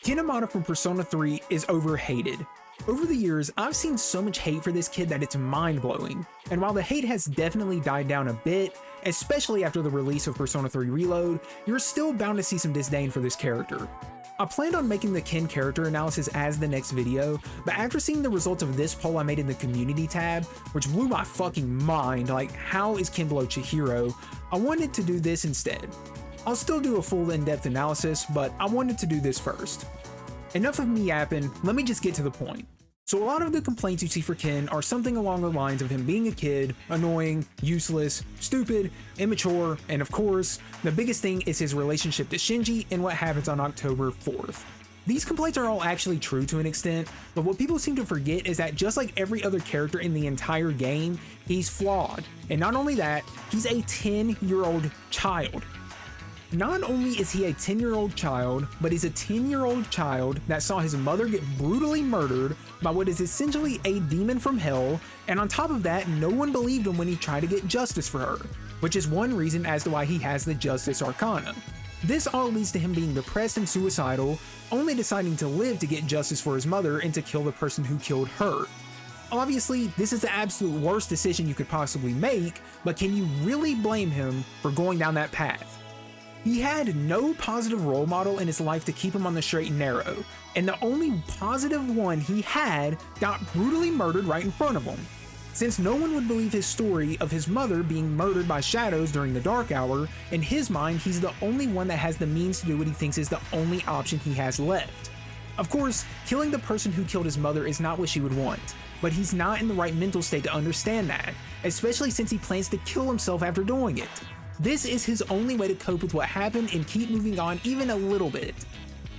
Ken Amada from Persona 3 is overhated. Over the years, I've seen so much hate for this kid that it's mind-blowing, and while the hate has definitely died down a bit, especially after the release of Persona 3 Reload, you're still bound to see some disdain for this character. I planned on making the Ken character analysis as the next video, but after seeing the results of this poll I made in the community tab, which blew my fucking mind, like how is Ken below Chihiro, I wanted to do this instead. I'll still do a full in-depth analysis, but I wanted to do this first. Enough of me yapping, let me just get to the point. So a lot of the complaints you see for Ken are something along the lines of him being a kid, annoying, useless, stupid, immature, and of course, the biggest thing is his relationship to Shinji and what happens on October 4th. These complaints are all actually true to an extent, but what people seem to forget is that just like every other character in the entire game, he's flawed. And not only that, he's a 10-year-old child. Not only is he a 10-year-old child, but he's a 10-year-old child that saw his mother get brutally murdered by what is essentially a demon from hell, and on top of that, no one believed him when he tried to get justice for her, which is one reason as to why he has the Justice Arcana. This all leads to him being depressed and suicidal, only deciding to live to get justice for his mother and to kill the person who killed her. Obviously, this is the absolute worst decision you could possibly make, but can you really blame him for going down that path? He had no positive role model in his life to keep him on the straight and narrow, and the only positive one he had got brutally murdered right in front of him. Since no one would believe his story of his mother being murdered by shadows during the dark hour, in his mind he's the only one that has the means to do what he thinks is the only option he has left. Of course, killing the person who killed his mother is not what she would want, but he's not in the right mental state to understand that, especially since he plans to kill himself after doing it. This is his only way to cope with what happened and keep moving on even a little bit.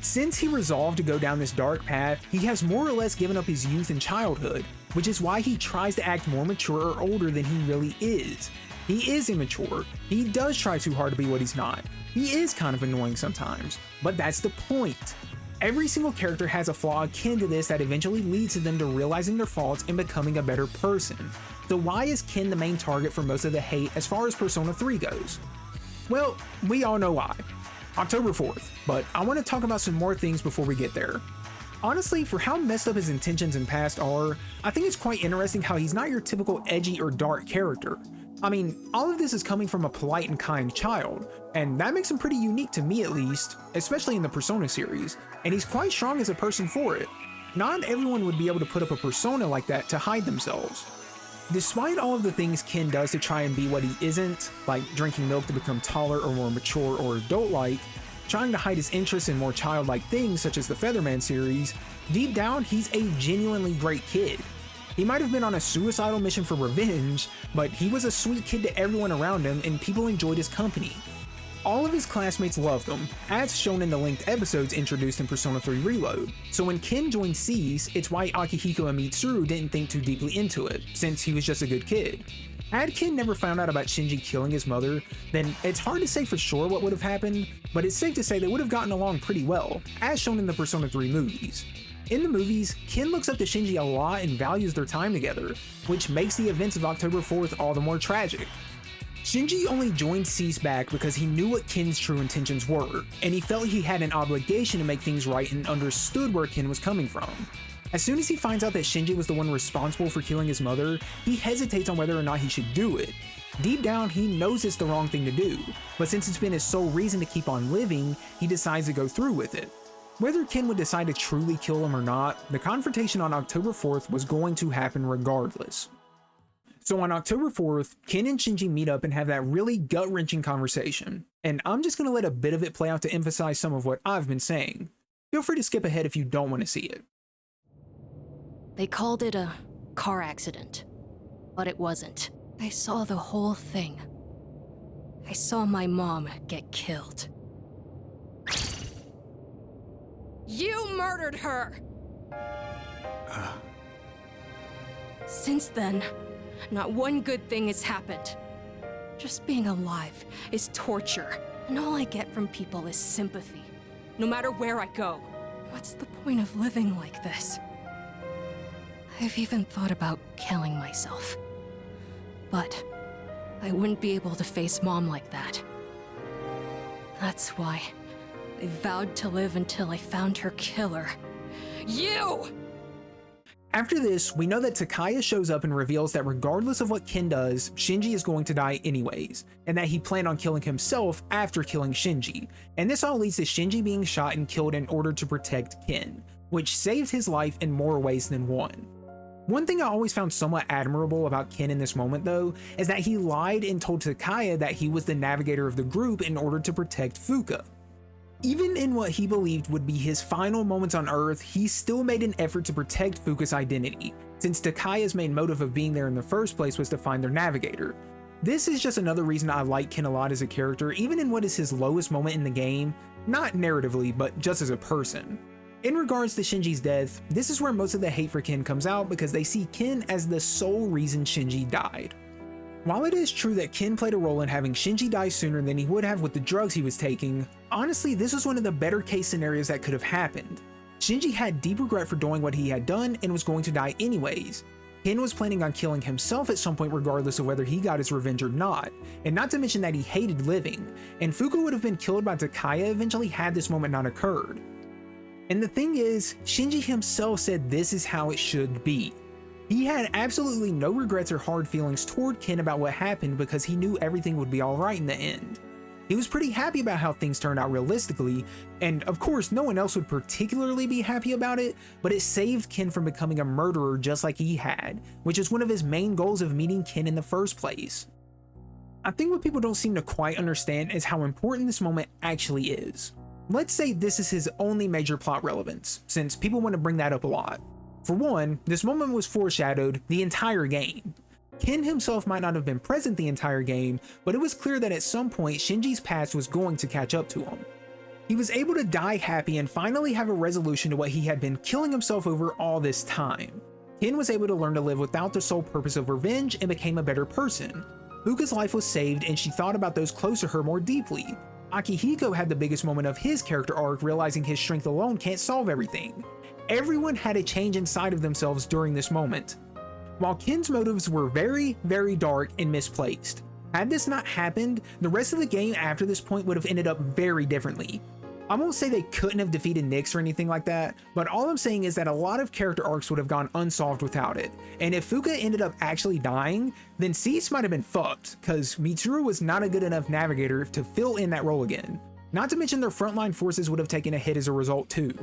Since he resolved to go down this dark path, he has more or less given up his youth and childhood, which is why he tries to act more mature or older than he really is. He is immature, he does try too hard to be what he's not, he is kind of annoying sometimes, but that's the point. Every single character has a flaw akin to this that eventually leads to them to realizing their faults and becoming a better person. So why is Ken the main target for most of the hate as far as Persona 3 goes? Well, we all know why. October 4th, but I want to talk about some more things before we get there. Honestly, for how messed up his intentions and past are, I think it's quite interesting how he's not your typical edgy or dark character. I mean, all of this is coming from a polite and kind child, and that makes him pretty unique to me at least, especially in the Persona series, and he's quite strong as a person for it. Not everyone would be able to put up a persona like that to hide themselves. Despite all of the things Ken does to try and be what he isn't, like drinking milk to become taller or more mature or adult-like, trying to hide his interests in more childlike things such as the Featherman series, deep down he's a genuinely great kid. He might have been on a suicidal mission for revenge, but he was a sweet kid to everyone around him and people enjoyed his company. All of his classmates loved him, as shown in the linked episodes introduced in Persona 3 Reload, so when Ken joined S.E.E.S, it's why Akihiko and Mitsuru didn't think too deeply into it, since he was just a good kid. Had Ken never found out about Shinji killing his mother, then it's hard to say for sure what would have happened, but it's safe to say they would have gotten along pretty well, as shown in the Persona 3 movies. In the movies, Ken looks up to Shinji a lot and values their time together, which makes the events of October 4th all the more tragic. Shinji only joined S.E.E.S back because he knew what Ken's true intentions were, and he felt he had an obligation to make things right and understood where Ken was coming from. As soon as he finds out that Shinji was the one responsible for killing his mother, he hesitates on whether or not he should do it. Deep down, he knows it's the wrong thing to do, but since it's been his sole reason to keep on living, he decides to go through with it. Whether Ken would decide to truly kill him or not, the confrontation on October 4th was going to happen regardless. So on October 4th, Ken and Shinji meet up and have that really gut-wrenching conversation, and I'm just going to let a bit of it play out to emphasize some of what I've been saying. Feel free to skip ahead if you don't want to see it. They called it a car accident, but it wasn't. I saw the whole thing. I saw my mom get killed. You murdered her! Since then, not one good thing has happened. Just being alive is torture, and all I get from people is sympathy, no matter where I go. What's the point of living like this? I've even thought about killing myself. But I wouldn't be able to face Mom like that. That's why I vowed to live until I found her killer. You! After this, we know that Takaya shows up and reveals that regardless of what Ken does, Shinji is going to die anyways, and that he planned on killing himself after killing Shinji, and this all leads to Shinji being shot and killed in order to protect Ken, which saved his life in more ways than one. One thing I always found somewhat admirable about Ken in this moment though, is that he lied and told Takaya that he was the navigator of the group in order to protect Fuka. Even in what he believed would be his final moments on Earth, he still made an effort to protect Fuka's identity, since Takaya's main motive of being there in the first place was to find their navigator. This is just another reason I like Ken a lot as a character, even in what is his lowest moment in the game, not narratively, but just as a person. In regards to Shinji's death, this is where most of the hate for Ken comes out because they see Ken as the sole reason Shinji died. While it is true that Ken played a role in having Shinji die sooner than he would have with the drugs he was taking, honestly this was one of the better case scenarios that could have happened. Shinji had deep regret for doing what he had done and was going to die anyways. Ken was planning on killing himself at some point regardless of whether he got his revenge or not, and not to mention that he hated living, and Fuka would have been killed by Takaya eventually had this moment not occurred. And the thing is, Shinji himself said this is how it should be. He had absolutely no regrets or hard feelings toward Ken about what happened because he knew everything would be alright in the end. He was pretty happy about how things turned out realistically, and of course no one else would particularly be happy about it, but it saved Ken from becoming a murderer just like he had, which is one of his main goals of meeting Ken in the first place. I think what people don't seem to quite understand is how important this moment actually is. Let's say this is his only major plot relevance, since people want to bring that up a lot. For one, this moment was foreshadowed the entire game. Ken himself might not have been present the entire game, but it was clear that at some point Shinji's past was going to catch up to him. He was able to die happy and finally have a resolution to what he had been killing himself over all this time. Ken was able to learn to live without the sole purpose of revenge and became a better person. Fuka's life was saved and she thought about those close to her more deeply. Akihiko had the biggest moment of his character arc, realizing his strength alone can't solve everything. Everyone had a change inside of themselves during this moment. While Ken's motives were very, very dark and misplaced. Had this not happened, the rest of the game after this point would have ended up very differently. I won't say they couldn't have defeated Nyx or anything like that, but all I'm saying is that a lot of character arcs would have gone unsolved without it, and if Fuka ended up actually dying, then S.E.E.S might have been fucked, cause Mitsuru was not a good enough navigator to fill in that role again. Not to mention their frontline forces would have taken a hit as a result too.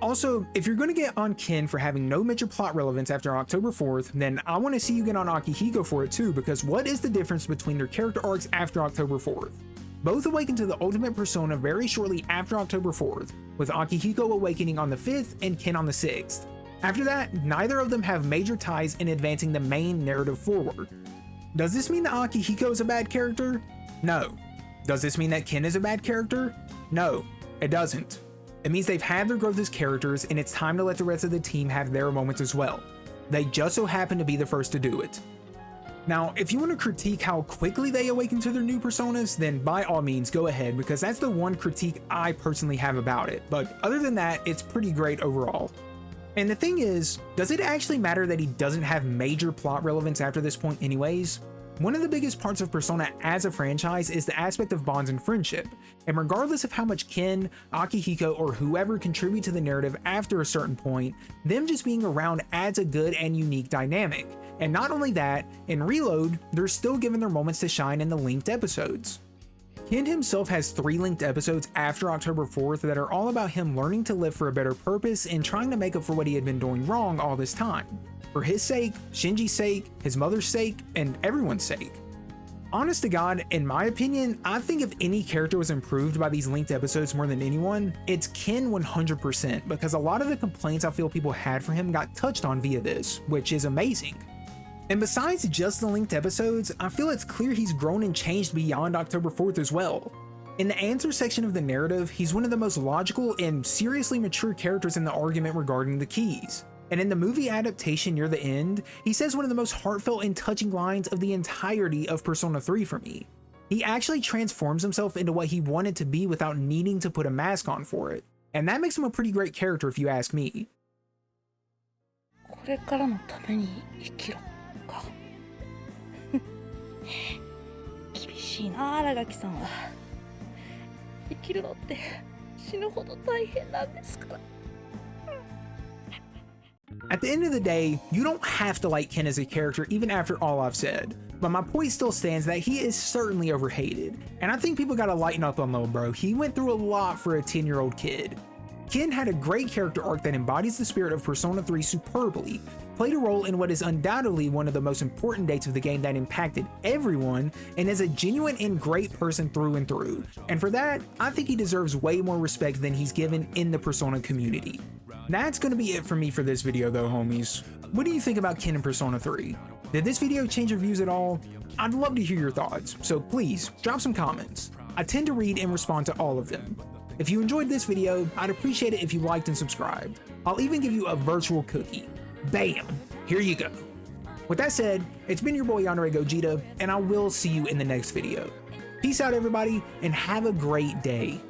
Also, if you're going to get on Ken for having no major plot relevance after October 4th, then I want to see you get on Akihiko for it too, because what is the difference between their character arcs after October 4th? Both awakened to the ultimate persona very shortly after October 4th, with Akihiko awakening on the 5th and Ken on the 6th. After that, neither of them have major ties in advancing the main narrative forward. Does this mean that Akihiko is a bad character? No. Does this mean that Ken is a bad character? No, it doesn't. It means they've had their growth as characters and it's time to let the rest of the team have their moments as well. They just so happen to be the first to do it. Now, if you want to critique how quickly they awaken to their new personas, then by all means go ahead, because that's the one critique I personally have about it, but other than that, it's pretty great overall. And the thing is, does it actually matter that he doesn't have major plot relevance after this point anyways? One of the biggest parts of Persona as a franchise is the aspect of bonds and friendship, and regardless of how much Ken, Akihiko, or whoever contribute to the narrative after a certain point, them just being around adds a good and unique dynamic. And not only that, in Reload, they're still given their moments to shine in the linked episodes. Ken himself has 3 linked episodes after October 4th that are all about him learning to live for a better purpose and trying to make up for what he had been doing wrong all this time. For his sake, Shinji's sake, his mother's sake, and everyone's sake. Honest to God, in my opinion, I think if any character was improved by these linked episodes more than anyone, it's Ken 100%, because a lot of the complaints I feel people had for him got touched on via this, which is amazing. And besides just the linked episodes, I feel it's clear he's grown and changed beyond October 4th as well. In the answer section of the narrative, he's one of the most logical and seriously mature characters in the argument regarding the keys. And in the movie adaptation near the end, he says one of the most heartfelt and touching lines of the entirety of Persona 3 for me. He actually transforms himself into what he wanted to be without needing to put a mask on for it. And that makes him a pretty great character if you ask me. これからのために生きろか。厳しいな、新垣さんは。生きるのって死ぬほど大変なんですから。 At the end of the day, you don't have to like Ken as a character even after all I've said, but my point still stands that he is certainly overhated, and I think people gotta lighten up on little bro. He went through a lot for a 10-year-old kid. Ken had a great character arc that embodies the spirit of Persona 3 superbly, played a role in what is undoubtedly one of the most important dates of the game that impacted everyone, and is a genuine and great person through and through. And for that, I think he deserves way more respect than he's given in the Persona community. That's gonna be it for me for this video though, homies. What do you think about Ken in Persona 3? Did this video change your views at all? I'd love to hear your thoughts, so please drop some comments. I tend to read and respond to all of them. If you enjoyed this video, I'd appreciate it if you liked and subscribed. I'll even give you a virtual cookie. Bam! Here you go. With that said, it's been your boy Yandere Gogeta, and I will see you in the next video. Peace out everybody, and have a great day.